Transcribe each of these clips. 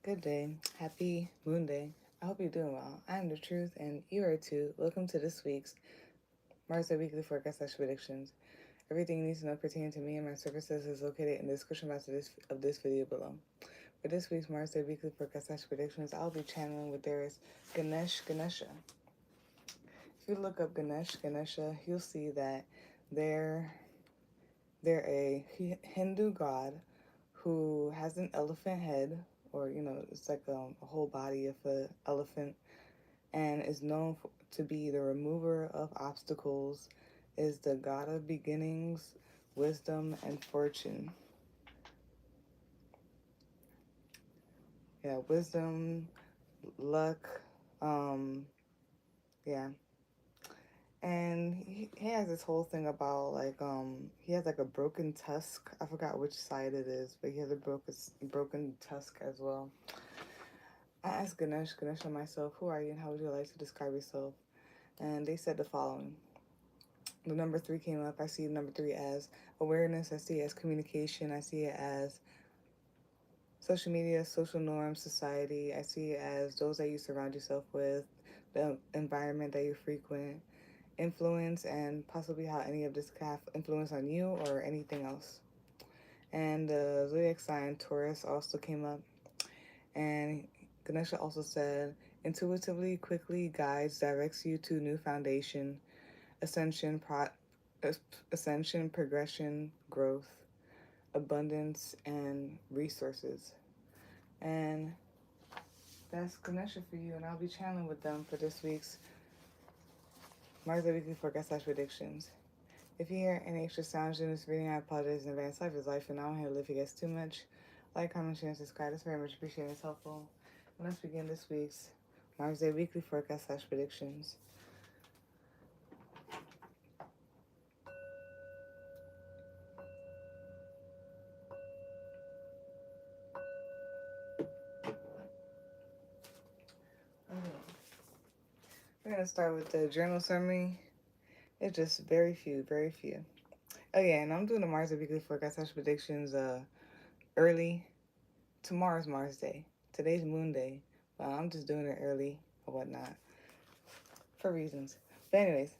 Good day. Happy Moon Day. I hope you're doing well. I am the truth, and you are too. Welcome to this week's Mars Day Weekly Forecast/Predictions. Everything you need to know pertaining to me and my services is located in the description box of this video below. For this week's Mars Day Weekly Forecast/Predictions, I'll be channeling with there is Ganesha. If you look up Ganesha, you'll see that they're they're a Hindu god who has an elephant head, or it's like a whole body of an elephant, and is known to be the remover of obstacles, is the god of beginnings, wisdom, and fortune. Yeah, wisdom, luck, yeah. And he has this whole thing about he has like a broken tusk. I forgot which side it is, but he has a broken tusk as well. I asked Ganesh and myself, who are you and how would you like to describe yourself? And they said the following. The number 3 came up. I see the number 3 as awareness. I see it as communication. I see it as social media, social norms, society. I see it as those that you surround yourself with, the environment that you frequent, influence, and possibly how any of this can have influence on you or anything else. And the zodiac sign Taurus also came up. And Ganesha also said, intuitively, quickly guides, directs you to new foundation, ascension, progression, growth, abundance, and resources. And that's Ganesha for you, and I'll be channeling with them for this week's Mars Weekly Forecast/Predictions. If you hear any extra sounds in this reading, I apologize in advance. Life is life, and I don't want to live it gets too much. Like, comment, share, and subscribe. It's very much appreciated. It's helpful. And let's begin this week's Mars Day Weekly Forecast/Predictions. We're going to start with the journal summary. It's just very few. Oh, yeah, and I'm doing the Mars Day Weekly Forecast/Predictions early. Tomorrow's Mars Day. Today's Moon Day. Well, I'm just doing it early or whatnot for reasons. But anyways,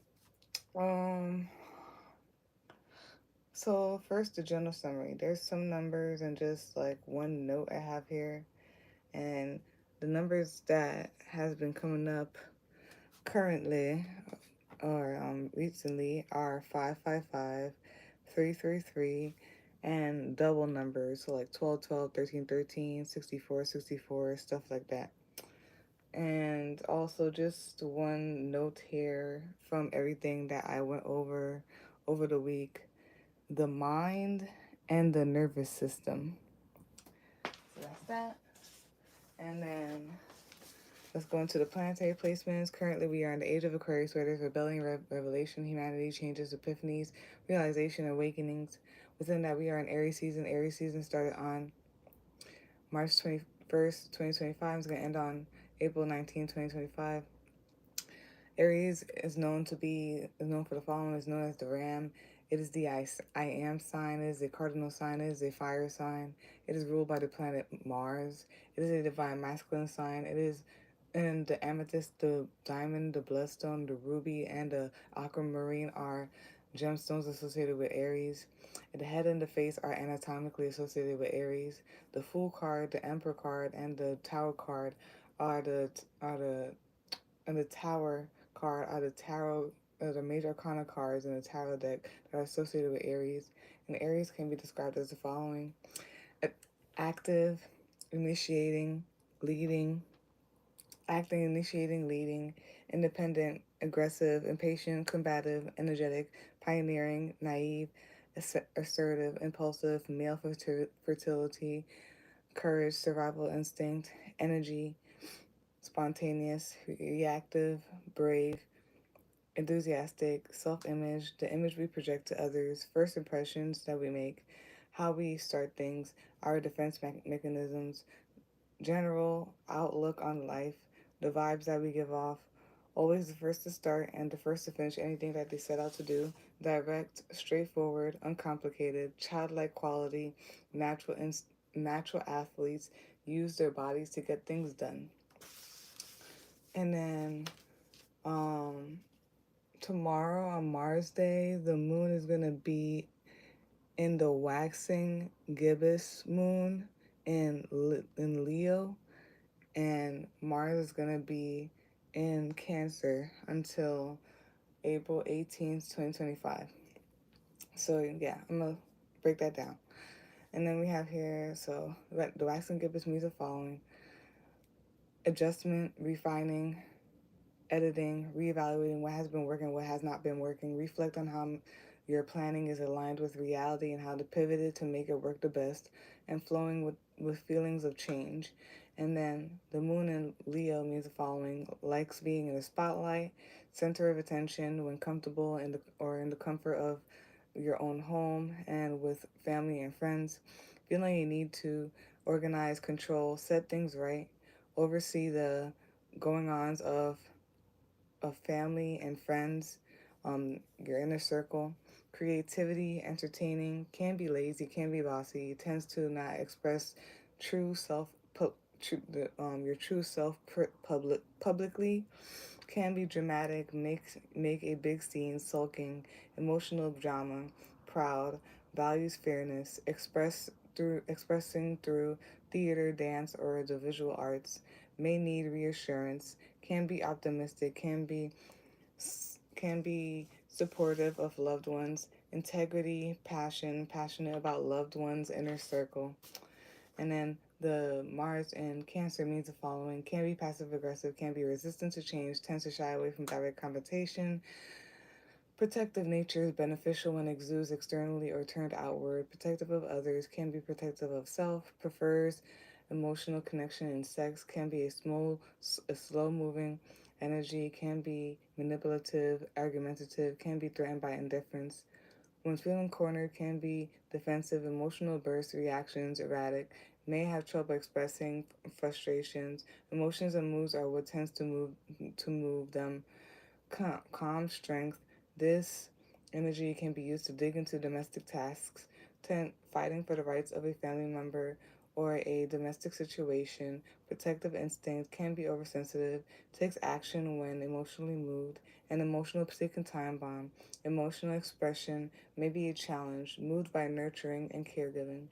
so first the journal summary. There's some numbers and just like one note I have here, and the numbers that has been coming up currently or recently are 555, 333, and double numbers, so like 12, 12, 13, 13, 64, 64, stuff like that. And also just one note here from everything that I went over the week: the mind and the nervous system. So that's that. And then let's go into the planetary placements. Currently, we are in the age of Aquarius, where there's rebellion, revelation, humanity, changes, epiphanies, realization, awakenings. Within that, we are in Aries season. Aries season started on March 21st, 2025. It's going to end on April 19th, 2025. Aries is known for the following. Is known as the Ram. It is the I am sign. It is a cardinal sign. It is a fire sign. It is ruled by the planet Mars. It is a divine masculine sign. It is in the amethyst, the diamond, the bloodstone, the ruby, and the aquamarine are gemstones associated with Aries. The head and the face are anatomically associated with Aries. The Fool card, the Emperor card, and the Tower card are the and the Tower card are the tarot, the major arcana cards in the tarot deck that are associated with Aries. And Aries can be described as the following: active, initiating, leading, acting, initiating, leading, independent, aggressive, impatient, combative, energetic, pioneering, naive, assertive, impulsive, male fertility, courage, survival instinct, energy, spontaneous, reactive, brave, enthusiastic, self-image, the image we project to others, first impressions that we make, how we start things, our defense mechanisms, general outlook on life, the vibes that we give off, always the first to start and the first to finish anything that they set out to do, direct, straightforward, uncomplicated, childlike quality, natural athletes, use their bodies to get things done. And then tomorrow on Mars Day, the moon is going to be in the waxing gibbous moon in Leo, and Mars is going to be in Cancer until April 18th, 2025. So yeah, I'm going to break that down. And then we have here, so the waxing gibbous means the following: adjustment, refining, editing, reevaluating what has been working, what has not been working. Reflect on how your planning is aligned with reality and how to pivot it to make it work the best, and flowing with feelings of change. And then the moon in Leo means the following: likes being in the spotlight, center of attention when comfortable in the comfort of your own home and with family and friends, feeling you need to organize, control, set things right, oversee the going ons of family and friends, your inner circle. Creativity, entertaining, can be lazy, can be bossy, tends to not express true self, your true self publicly, can be dramatic, make a big scene, sulking, emotional drama, proud, values fairness, expressing through theater, dance, or the visual arts, may need reassurance, can be optimistic, can be supportive of loved ones, integrity, passionate about loved ones, inner circle. And then the Mars in Cancer means the following: can be passive aggressive, can be resistant to change, tends to shy away from direct confrontation. Protective nature is beneficial when exudes externally or turned outward. Protective of others, can be protective of self. Prefers emotional connection in sex, can be a slow-moving energy, can be manipulative, argumentative, can be threatened by indifference. When feeling cornered, can be defensive, emotional bursts, reactions, erratic, may have trouble expressing frustrations. Emotions and moods are what tends to move them. Calm strength. This energy can be used to dig into domestic tasks, fighting for the rights of a family member or a domestic situation. Protective instinct, can be oversensitive, takes action when emotionally moved. An emotional ticking time bomb. Emotional expression may be a challenge, moved by nurturing and caregiving.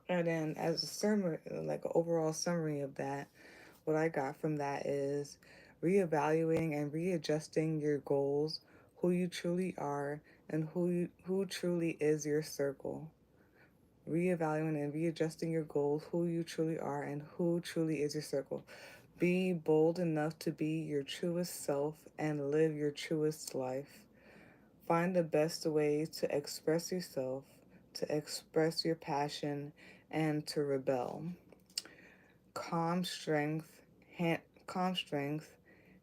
And then, as a summary, like an overall summary of that, what I got from that is reevaluating and readjusting your goals, who you truly are, and who truly is your circle. Reevaluating and readjusting your goals, who you truly are, and who truly is your circle. Be bold enough to be your truest self and live your truest life. Find the best ways to express yourself, to express your passion, and to rebel. Calm strength, calm strength,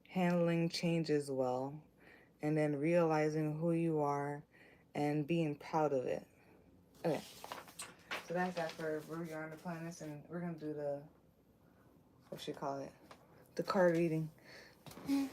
handling changes well, and then realizing who you are and being proud of it. Okay, so that's that for where you are on the planets, and we're gonna do the, what should you call it? The card reading. Yeah.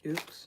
Oops.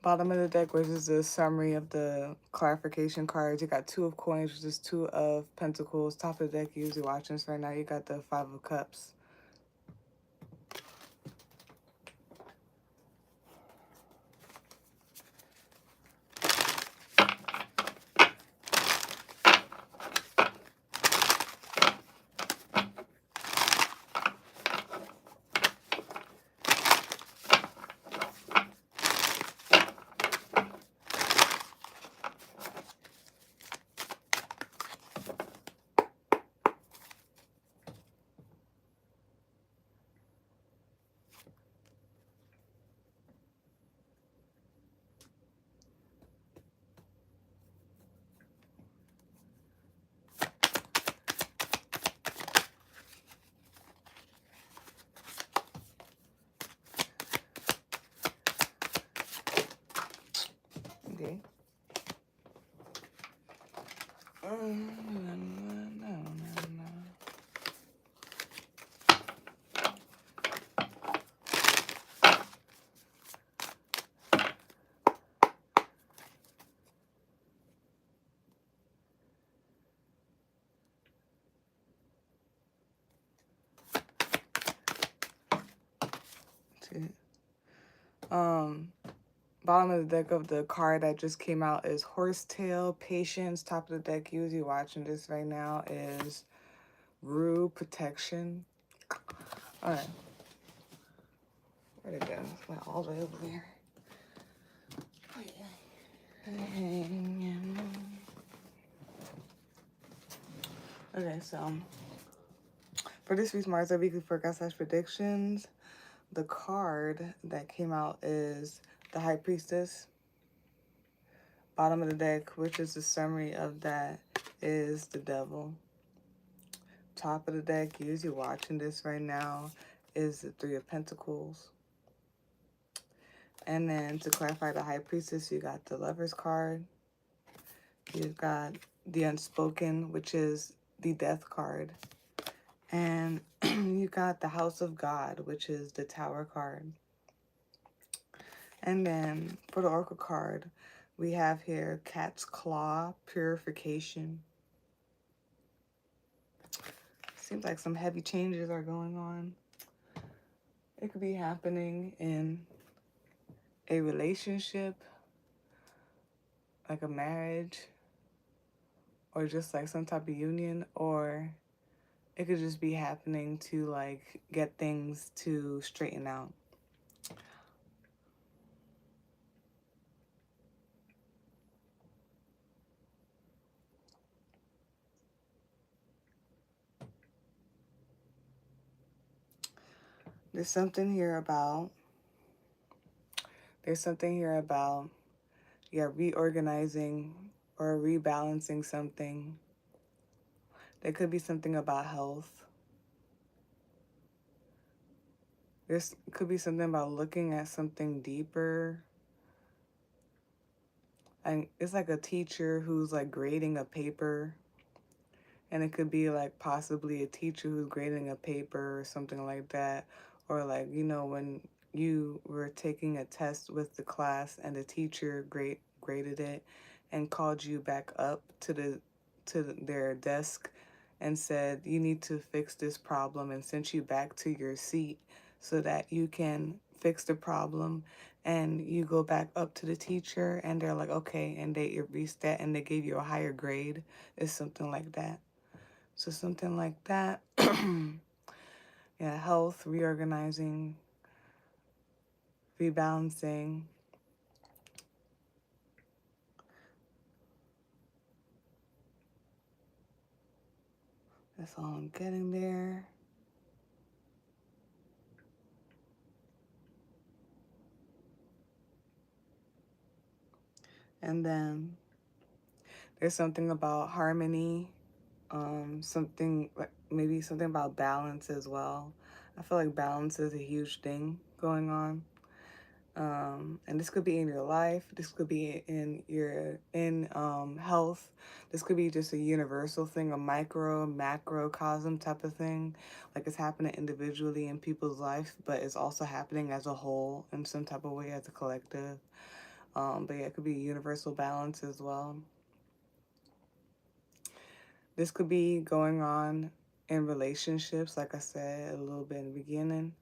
Bottom of the deck, which is the summary of the clarification cards. You got 2 of coins, which is 2 of pentacles. Top of the deck, you usually watching this right now. You got the 5 of cups. Okay. Bottom of the deck of the card that just came out is Horsetail, Patience. Top of the deck, usually watching this right now, is Rue, Protection. All right. Where'd it go? It went all the way over there. Okay, so for this week's Mars weekly forecast / predictions, the card that came out is the High Priestess. Bottom of the deck, which is the summary of that, is the Devil. Top of the deck, usually watching this right now, is the 3 of Pentacles. And then to clarify the High Priestess, you got the Lover's card. You've got the Unspoken, which is the Death card. And you got the House of God, which is the Tower card. And then for the Oracle card, we have here Cat's Claw, Purification. Seems like some heavy changes are going on. It could be happening in a relationship, like a marriage, or just like some type of union, or it could just be happening to like get things to straighten out. There's something here about reorganizing or rebalancing something. There could be something about health. There could be something about looking at something deeper. And it's like a teacher who's like grading a paper. And it could be like possibly a teacher who's grading a paper or something like that. Or like, you know, when you were taking a test with the class and the teacher upgraded it and called you back up to their desk and said you need to fix this problem and sent you back to your seat so that you can fix the problem, and you go back up to the teacher and they're like, okay, and they erased that and they gave you a higher grade. It's something like that. So something like that. Yeah, health, reorganizing, rebalancing. That's all I'm getting there. And then there's something about harmony, something like maybe something about balance as well. I feel like balance is a huge thing going on. And this could be in your life. This could be in health. This could be just a universal thing, a micro, macrocosm type of thing. Like it's happening individually in people's life, but it's also happening as a whole in some type of way as a collective. But yeah, it could be universal balance as well. This could be going on in relationships, like I said a little bit in the beginning.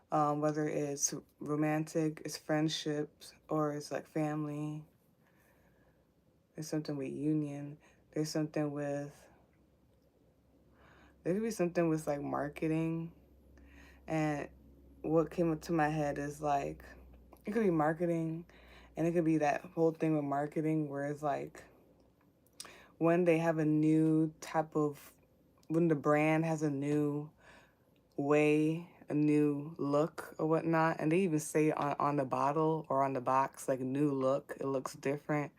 Whether it's romantic, it's friendships, or it's like family. There's something with union. There's something with, there could be something with like marketing. And what came up to my head is like, it could be marketing, and it could be that whole thing with marketing where it's like when they have a new type of, when the brand has a new way, a new look or whatnot, and they even say on the bottle or on the box, like new look, it looks different.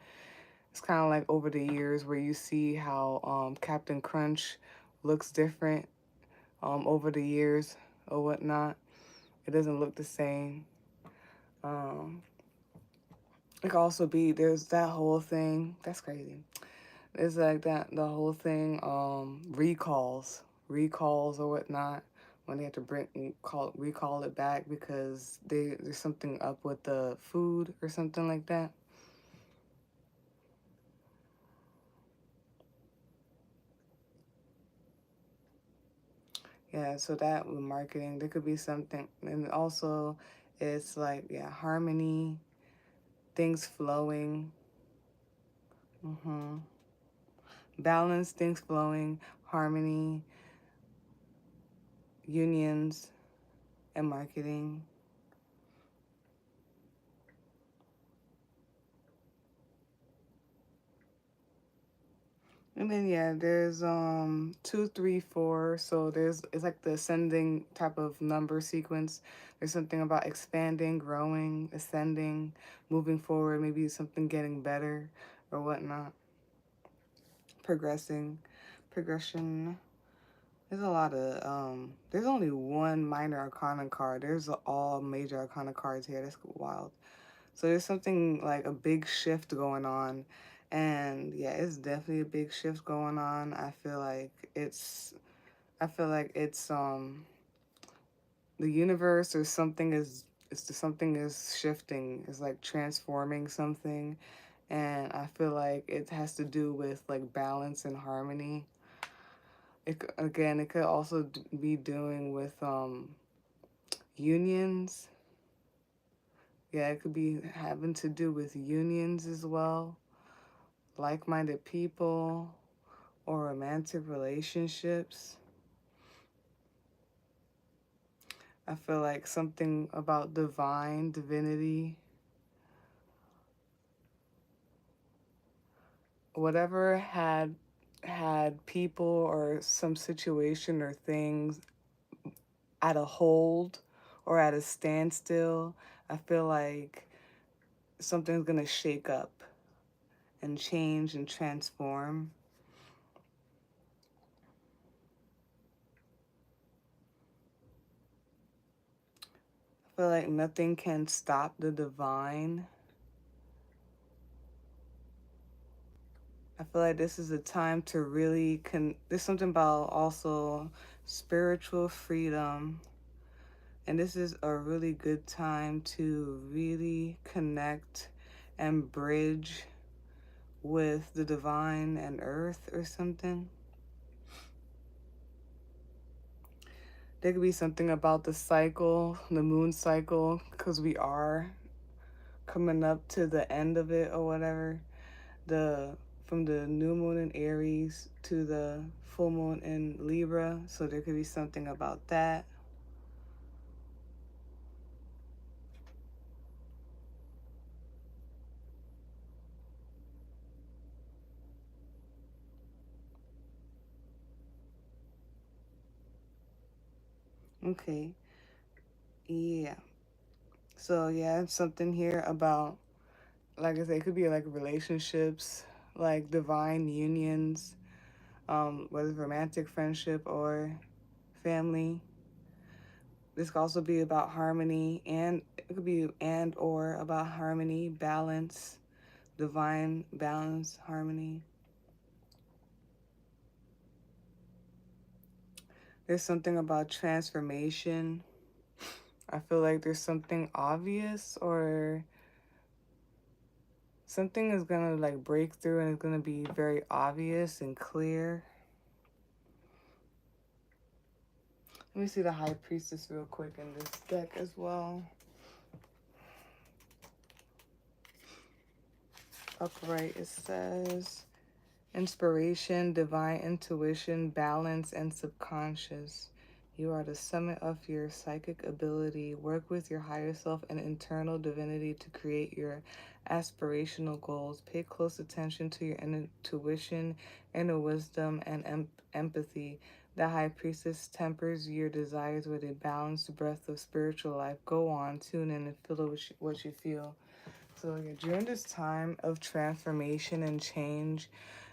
It's kind of like over the years where you see how Captain Crunch looks different over the years or whatnot. It doesn't look the same. Um, it could also be, there's that whole thing. That's crazy. It's like that, the whole thing, recalls or whatnot, when they have to recall it back because there's something up with the food or something like that. Yeah, so that with marketing, there could be something, and also it's like, yeah, harmony, things flowing, balance, things flowing, harmony, unions, and marketing. And then yeah, there's 2, 3, 4. So there's, it's like the ascending type of number sequence. There's something about expanding, growing, ascending, moving forward, maybe something getting better or whatnot. Progressing, progression. There's a lot of there's only one minor arcana card. There's all major arcana cards here. That's wild. So there's something like a big shift going on. And yeah, it's definitely a big shift going on. I feel like it's the universe or something is, something is shifting. It's like transforming something, and I feel like it has to do with like balance and harmony. Again, it could also be doing with unions. Yeah, it could be having to do with unions as well, like-minded people, or romantic relationships. I feel like something about divinity, whatever had people or some situation or things at a hold or at a standstill. I feel like something's gonna shake up and change and transform. I feel like nothing can stop the divine. I feel like this is a time to really there's something about also spiritual freedom. And this is a really good time to really connect and bridge with the divine and earth or something. There could be something about the cycle, the moon cycle, because we are coming up to the end of it or whatever. The From the new moon in Aries to the full moon in Libra, so there could be something about that. Okay. Yeah. So yeah, something here about, like I said, it could be like relationships, like divine unions, whether it's romantic friendship or family. This could also be about harmony, and it could be and or about harmony, balance, divine balance, harmony. There's something about transformation. I feel like there's something obvious, or something is gonna like break through and it's gonna be very obvious and clear. Let me see the High Priestess real quick in this deck as well. Upright, it says inspiration, divine intuition, balance, and subconscious. You are the summit of your psychic ability. Work with your higher self and internal divinity to create your aspirational goals. Pay close attention to your intuition, inner wisdom, and empathy. The High Priestess tempers your desires with a balanced breath of spiritual life. Go on, tune in, and feel what you feel. So yeah, during this time of transformation and change,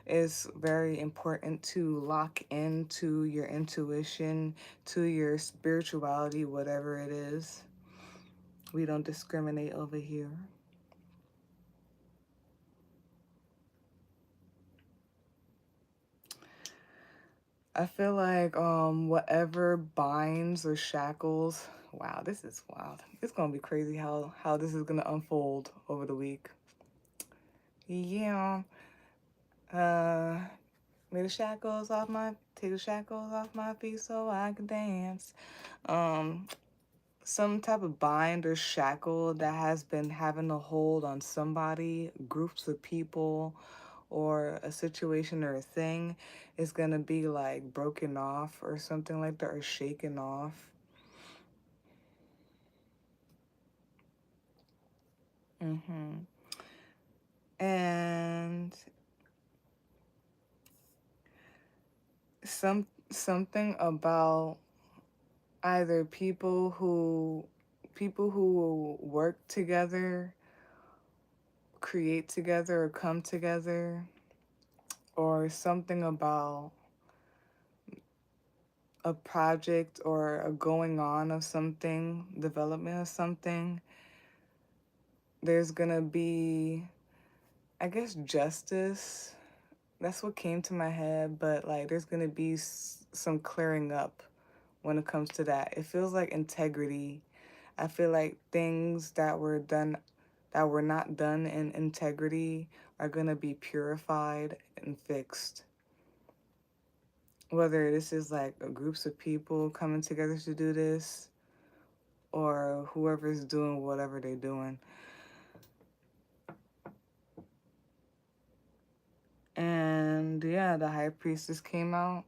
it's very important to lock into your intuition, to your spirituality, whatever it is. We don't discriminate over here. I feel like whatever binds or shackles. Wow, this is wild. It's gonna be crazy how this is gonna unfold over the week. Yeah. Uh May the shackles off my take the shackles off my feet so I can dance. Um, some type of bind or shackle that has been having a hold on somebody, groups of people, or a situation or a thing is gonna be like broken off or something like that, or shaken off. Mm-hmm. And something about either people who work together, create together, or come together, or something about a project or a going on of something, development of something. There's gonna be, I guess, justice. That's what came to my head, but like there's gonna be some clearing up when it comes to that. It feels like integrity. I feel like things that were not done in integrity are gonna be purified and fixed. Whether this is like groups of people coming together to do this, or whoever's doing whatever they're doing. And yeah, the High Priestess came out.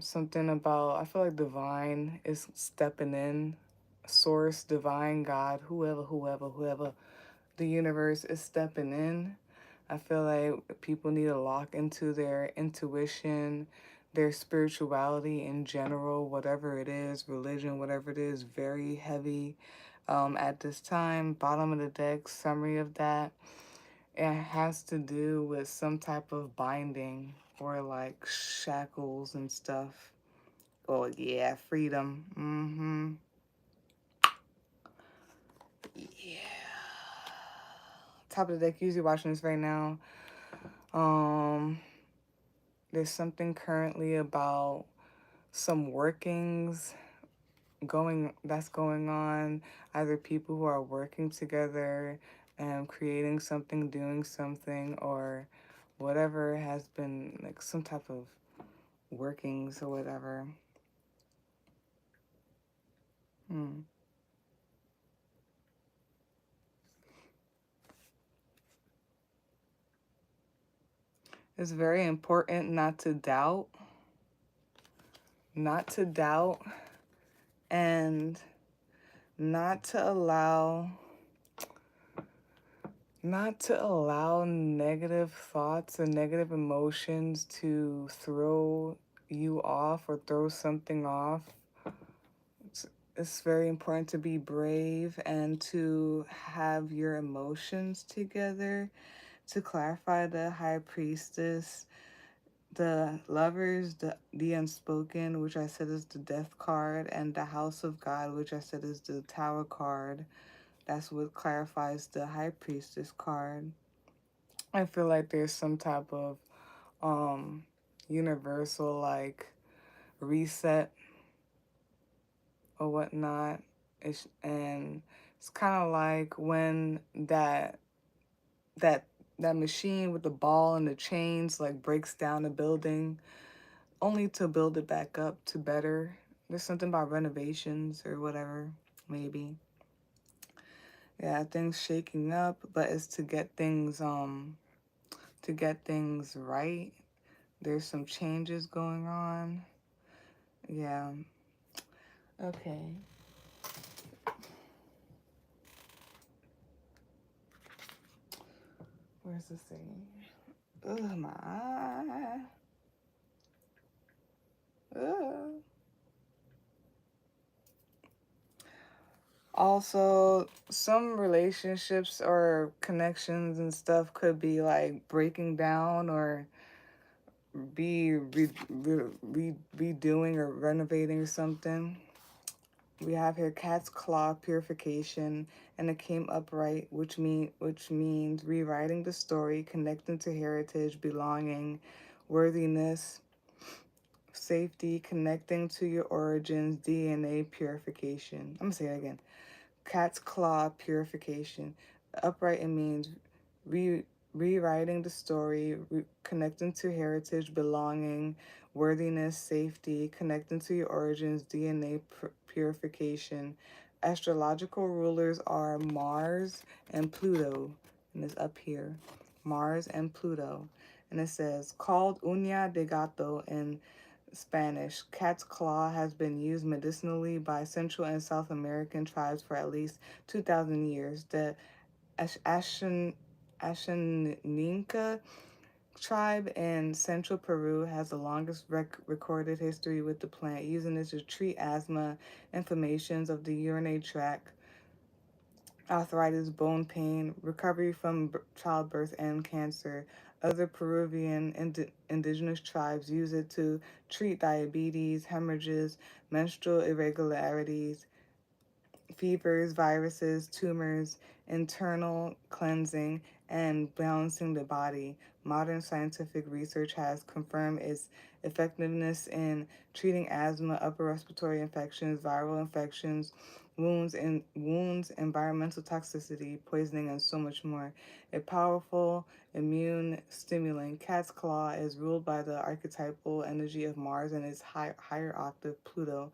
Something about, I feel like divine is stepping in. Source, divine, God, whoever, the universe is stepping in. I feel like people need to lock into their intuition, their spirituality in general, whatever it is, religion, whatever it is, very heavy at this time. Bottom of the deck, summary of that. It has to do with some type of binding or like shackles and stuff. Oh, yeah, freedom. Mm-hmm. Yeah. Top of the deck, usually watching this right now. Um, there's something currently about some workings going on, either people who are working together and creating something, doing something, or whatever has been like some type of workings or whatever. Hmm. It's very important not to doubt, and not to allow not to allow negative thoughts and negative emotions to throw you off or throw something off. It's, it's very important to be brave and to have your emotions together, to clarify the high priestess, the lovers, the unspoken, which I said is the death card, and the house of God, which I said is the tower card. That's what clarifies the high priestess card. I feel like there's some type of um universal like reset or whatnot. And it's kind of like when that that machine with the ball and the chains like breaks down a building only to build it back up to better. There's something about renovations or whatever, maybe. Yeah, things shaking up, but it's to get things right. There's some changes going on. Yeah. Okay. Where's the thing? Ugh, my eye. Ugh. Also, some relationships or connections and stuff could be like breaking down or be redoing or renovating or something. We have here cat's claw purification, and it came upright, which means rewriting the story, connecting to heritage, belonging, worthiness, safety, connecting to your origins, DNA purification. I'm gonna say it again. Cat's claw purification. Upright, it means re- rewriting the story, connecting to heritage, belonging, worthiness, safety, connecting to your origins, DNA purification. Astrological rulers are Mars and Pluto, and it's up here. Mars and Pluto. And it says, called uña de gato in Spanish, cat's claw has been used medicinally by Central and South American tribes for at least 2,000 years. The Ashaninka tribe in central Peru has the longest recorded history with the plant, using it to treat asthma, inflammations of the urinary tract, arthritis, bone pain, recovery from childbirth, and cancer. Other Peruvian indigenous tribes use it to treat diabetes, hemorrhages, menstrual irregularities, fevers, viruses, tumors, internal cleansing, and balancing the body. Modern scientific research has confirmed its effectiveness in treating asthma, upper respiratory infections, viral infections, wounds, environmental toxicity, poisoning, and so much more. A powerful immune stimulant, cat's claw is ruled by the archetypal energy of Mars and its higher octave Pluto.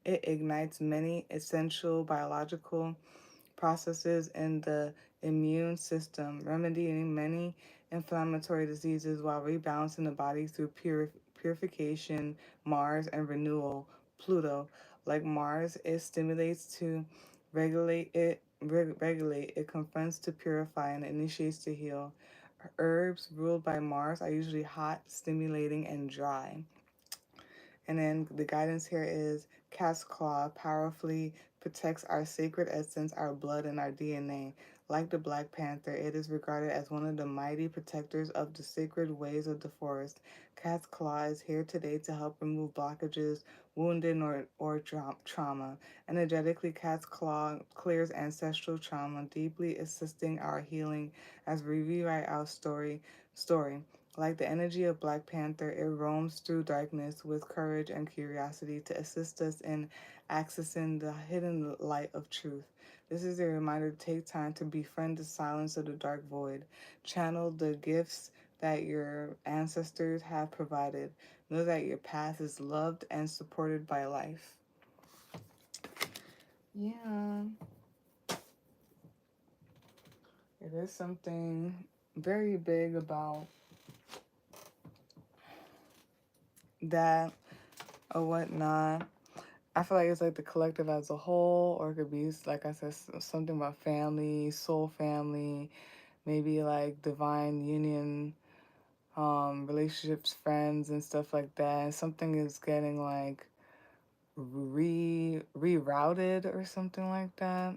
It ignites many essential biological processes in the immune system, remedying many inflammatory diseases while rebalancing the body through purification, Mars, and renewal, Pluto. Like Mars, it stimulates to regulate, it confronts to purify, and initiates to heal. Herbs ruled by Mars are usually hot, stimulating, and dry. And then the guidance here is cat's claw powerfully protects our sacred essence, our blood, and our DNA. Like the Black Panther, it is regarded as one of the mighty protectors of the sacred ways of the forest. Cat's claw is here today to help remove blockages, wounding, or trauma. Energetically, cat's claw clears ancestral trauma, deeply assisting our healing as we rewrite our story. Like the energy of Black Panther, it roams through darkness with courage and curiosity to assist us in accessing the hidden light of truth. This is a reminder to take time to befriend the silence of the dark void, channel the gifts that your ancestors have provided. Know that your path is loved and supported by life. Yeah, it is something very big about that or whatnot. I feel like it's like the collective as a whole, or it could be, like I said, something about family, soul family, maybe like divine union, relationships, friends, and stuff like that. Something is getting like rerouted or something like that,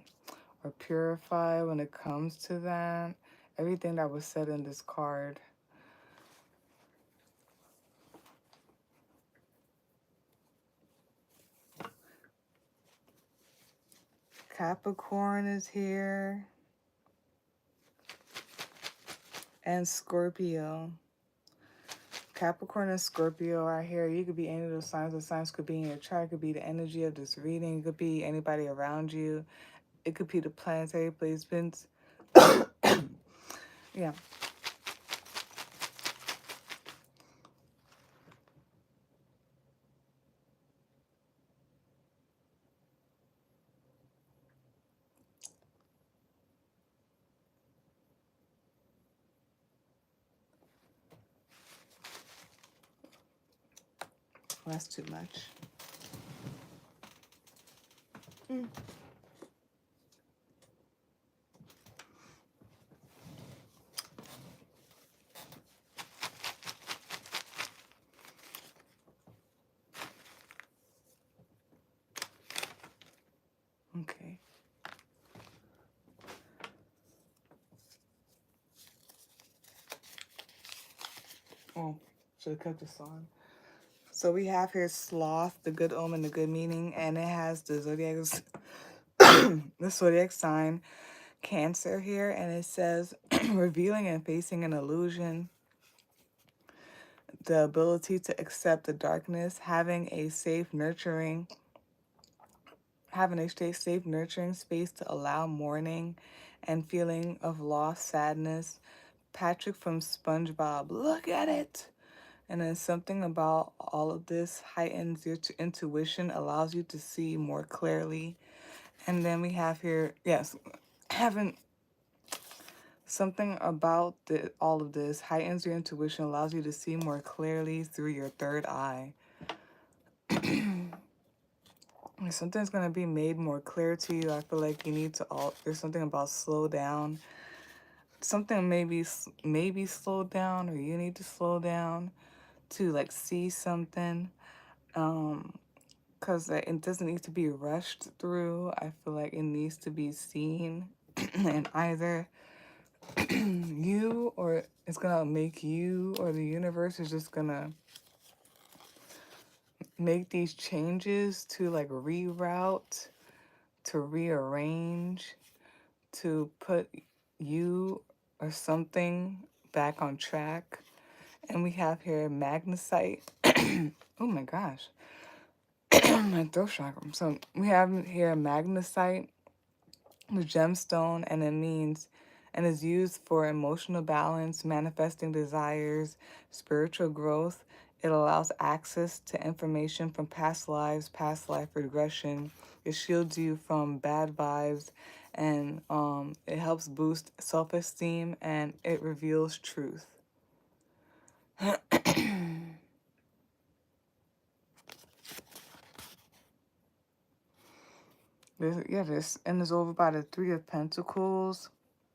or purified when it comes to that. Everything that was said in this card. Capricorn is here, and Scorpio. Capricorn and Scorpio are here. You could be any of those signs. The signs could be in your chart. It could be the energy of this reading. It could be anybody around you. It could be the planetary placements. Yeah. Well, that's too much. Mm. Okay. Oh, should have kept this on. So we have here Sloth, the good omen, the good meaning, and it has the zodiac, the zodiac sign Cancer here, and it says revealing and facing an illusion, the ability to accept the darkness, having a safe, nurturing space to allow mourning and feeling of loss, sadness. Patrick from SpongeBob, look at it. And then something about all of this heightens your intuition, allows you to see more clearly. And then we have here, yes, having something about all of this heightens your intuition, allows you to see more clearly through your third eye. Something's going to be made more clear to you. I feel like you need to, there's something about slow down. Something maybe slow down, or you need to slow down to like see something. Because it doesn't need to be rushed through. I feel like it needs to be seen. And either you, or it's going to make you, or the universe is just going to make these changes to like reroute, to rearrange, to put you or something back on track. And we have here magnesite. Oh my gosh. My throat chakra. So we have here magnesite, the gemstone, and it means and is used for emotional balance, manifesting desires, spiritual growth. It allows access to information from past lives, past life regression. It shields you from bad vibes, and it helps boost self-esteem, and it reveals truth. This and is over by the Three of Pentacles.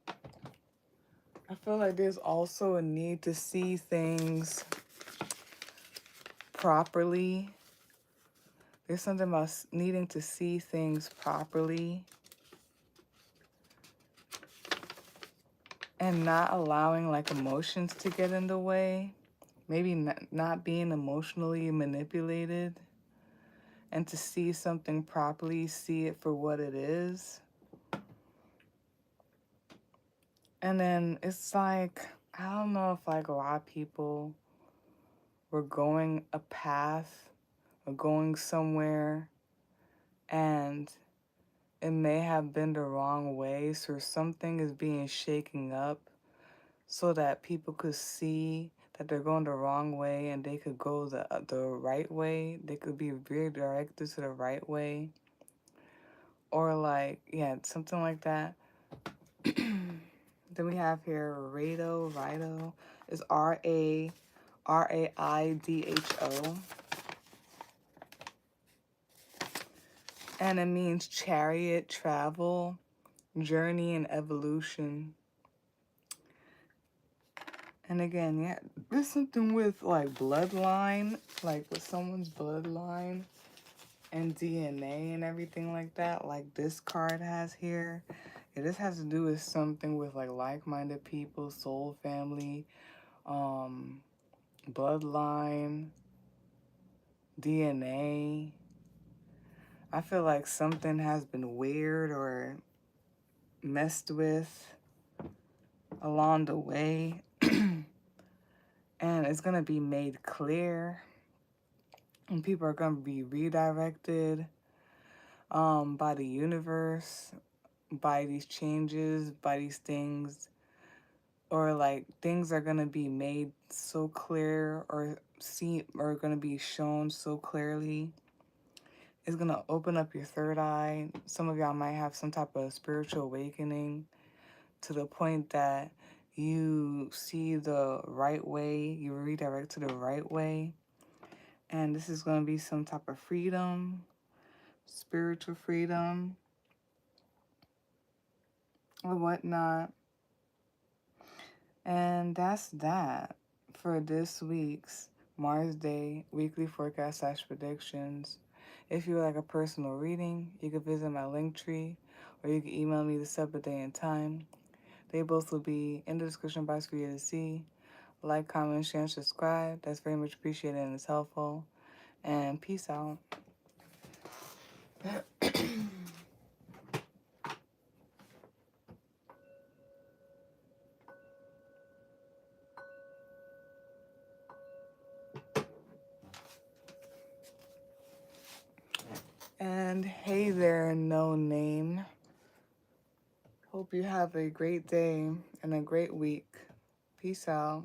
I feel like there's also a need to see things properly. There's something about needing to see things properly and not allowing like emotions to get in the way. Maybe not being emotionally manipulated, and to see something properly, see it for what it is. And then it's like I don't know if like a lot of people were going a path or going somewhere and it may have been the wrong way, so something is being shaken up so that people could see that they're going the wrong way and they could go the right way. They could be redirected to the right way, or like yeah, something like that. Then we have here Raido is Raido, and it means chariot, travel, journey, and evolution. And again, yeah, there's something with like bloodline, like with someone's bloodline and DNA and everything like that, like this card has here. Yeah, this has to do with something with like-minded people, soul family, bloodline, DNA. I feel like something has been weird or messed with along the way, and it's gonna be made clear, and people are gonna be redirected by the universe, by these changes, by these things, or like things are gonna be made so clear or see or gonna be shown so clearly. It's gonna open up your third eye. Some of y'all might have some type of spiritual awakening to the point that you see the right way, you redirect to the right way. And this is gonna be some type of freedom, spiritual freedom, or whatnot. And that's that for this week's Mars Day weekly forecast / predictions. If you would like a personal reading, you can visit my link tree or you can email me the separate day and time. They both will be in the description box for you to see. Like, comment, share, and subscribe. That's very much appreciated and it's helpful. And peace out. And hey there, no name. Hope you have a great day and a great week. Peace out.